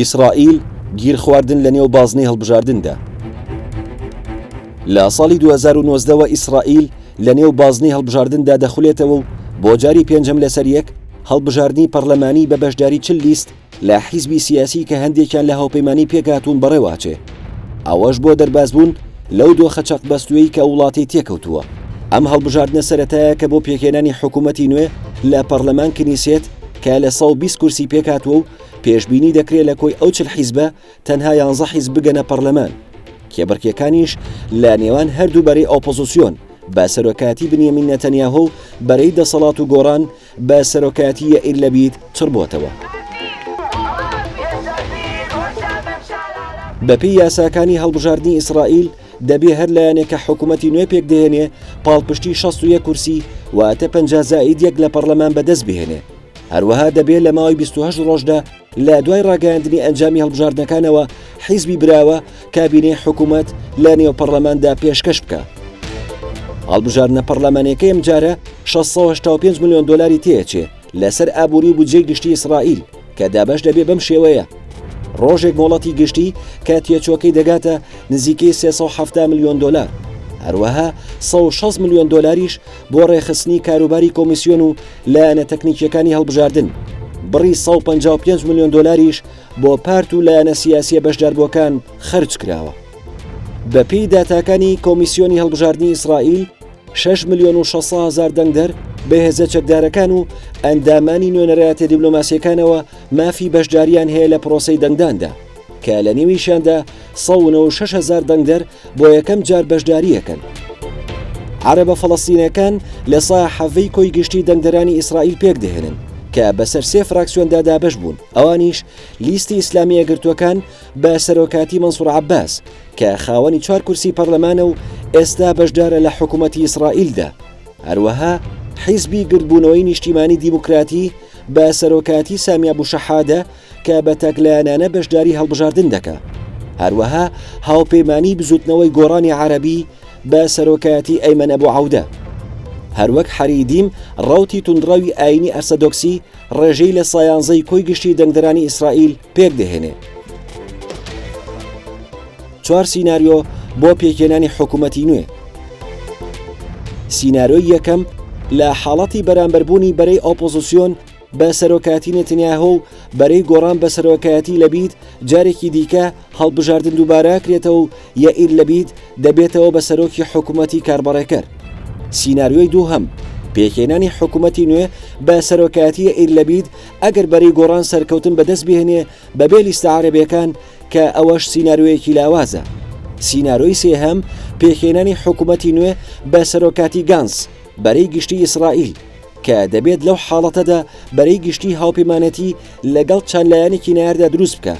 ئیسرائیل گیر خواردن لە نێو بازنەی هەڵبژاردندا. لە ساڵی 2019ەوە ئیسرائیل لە نێو بازنەی هەڵبژاردندا دەخولێتەوە و بۆ جاری پێنجەم لەسەر یەک هەڵبژاردنی پەرلەمانی بە بەشداری 40 لیست لە حیزبی سیاسی کە هەندێکیان لە هاوپەیمانی پێکهاتوون بەڕێواچێ. ئەوەش بۆ دەربازبوون لەو دۆخە چەقبەستوویی کە وڵاتی تێکەوتووە. ئەم هەڵبژاردنە سەرەتایە کە بۆ پێکهێنانی حکوومەتی نوێ لە پەرلەمان کنیسێت کە لە 120 کورسی پێکهاتووە و پێشبینی دەکرێت لە کۆی ئەو 40 حیزبە تەنها 11 حیزب بگەنە پەرلەمان. کێبڕکێکانیش لە نێوان هەردوو بەرەی ئۆپۆزیسیۆن بە سەرۆکایەتی بنیامین نەتەنیاهو و بەرەی دەسەڵات و گۆڕان بە سەرۆکایەتی یائیر لەپید چڕبووەتەوە. بەپێی یاساکانی هەڵبژاردنی ئیسرائیل دەبێ هەر لایەنێک کە حکوومەتی نوێ پێک دەهێنێ پاڵپشتی 61 کورسی واتە 50 زائید یەک لە پەرلەمان بەدەست بهێنێ. هەروەها دەبێت لە ماوەی 28 ڕۆژدا لە دوای ڕاگەیاندنی ئەنجامی هەڵبژاردنەکانەوە حیزبی براوە کابینەی حکوومەت لە نێو پەرلەماندا پێشکەش بکە. هەڵبژاردنە پەرلەمانیەکەی ئەم جارە 685 ملیۆن دۆلاری تێچێ لەسەر ئابووری بودجەی گشتی ئیسرائیل کە دابەش دەبێت بەم شێوەیە. ڕۆژێک مۆڵەتی گشتی کە تێچۆکەی دەگاتە نزیکەی 370 ملیۆن دۆلار. هەروەها 160 ملیۆن دۆلاریش بۆ ڕێخستنی کاروباری کۆمیسیۆن و لایەنە تەکنیکیەکانی هەڵبژاردن. بڕی 155 ملیۆن دۆلاریش بۆ پارت و لایەنە سیاسیە بەشداربووەکان خەرج کراوە. بەپێی داتاکانی کۆمیسیۆنی هەڵبژاردننی ئیسرائیل 6 ملیۆن و 600 هزار دەنگدەر بەهێزە چەکدارەکان و ئەندامانی نوێنەرایەتە دیبلۆماسیەکانەوە مافی بەشداریان هەیە لە پرۆسەی دەنگداندا کە لە نێویشاندا 196 هزار دەنگدەر بۆ یەکەم جار بەشداریەکەن. عەرەبە فەڵەستینەکان لە سایە حەڤەی کۆی گشتی دەنگدەرانی ئیسرائیل پێک دەهێنن کە بەسەر 3 فراکسیۆندا دابەش بوون. ئەوانیش لیستی ئیسلامی یەکگرتووەکان بە سەرۆکاتی مەنسوور عەباس کە خاوەنی 4 کورسی پەرلەمانە و ئێستا بەشدارە لە حکوومەتی ئیسرائیلدا. هەروەها حیزبی گردبوونەوەی نیشتیمانی دیموکراتی بە سەرۆکاتی سامی ئەبوشەحادە کە بە تەکلایەنانە بەشداری هەڵبژاردن دەکا. هەروەها هاوپەیمانی بزوتنەوەی گۆڕانی عەرەبی بە سەرۆکایەتی ئەیمەن ئەبوعەودە. هەروەک حەریدیم ڕەوتی توندڕەوی ئاینی ئەرسەدۆکسی ڕێژەی لە سایانزەی کۆی گشتی دەنگدەرانی ئیسرائیل پێک دەهێنێ. 4 سیناریۆ بۆ پێکهێنانی حکوومەتی نوێ. سیناریۆی یەکەم لە حاڵەتی بەرامبەربوونی بەرەی ئۆپۆزیسیۆن بە سەرۆکایەتی نەتەنیاهو و بەرەی گۆڕان بە سەرۆکایەتی لەپید جارێکی دیکە هەڵبژاردن دووبارە کرێتەوە و یائیر لەپید دەبێتەوە بە سەرۆکی حکوومەتی کاربڕێکەر. سیناریۆی دووهەم پێکهێنانی حکوومەتی نوێ بە سەرۆکایەتی یائیر لەپید ئەگەر بەرەی گۆڕان سەرکەوتن بەدەست بهێنێ بەبێ لیستە عەرەبیەکان کە ئەوەش سیناریۆیەکی لاوازە. سیناریۆی سێهەم پێکهێنانی حکوومەتی نوێ بە سەرۆکاتی گانس بەرەی گشتی ئیسرائیل کە دەبێت لەو حاڵەتەدا بەرەی گشتی هاوپەیمانەتی لەگەڵ چەند لایەنێکی نایاردا دروست بکە.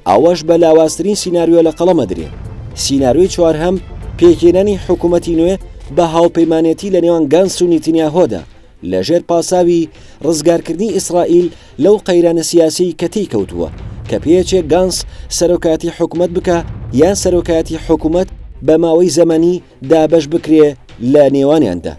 ئەوەش بە لاوازترین سیناریۆ لە قەڵەمە درێ. سیناریۆی چوارهەم پێکهێنانی حکوومەتی نوێ بە هاوپەیمانەتی لە نێوان گانس و نیتنیاهۆدا لەژێر پاساوی ڕزگارکردنی ئیسرائیل لەو قەیرانە سیاسی کە تێکەوتووە کە پێچێک گانس سەرۆکایەتی حکوومەت بکە یان سەرۆکایەتی حکوومەت بە ماوەی زەمانی دابەش بکرێ لە نێوانیاندا.